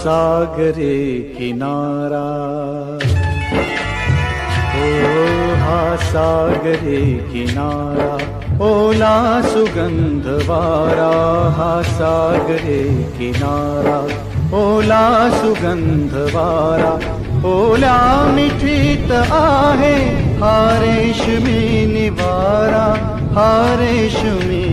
सागरे किनारा, ओ हा सागरे किनारा, ओला सुगंध वारा, हा सागरे किनारा, ओला सुगंध वारा, ओला मिठीत आहे हा रेशमी निवारा, हा रेशमी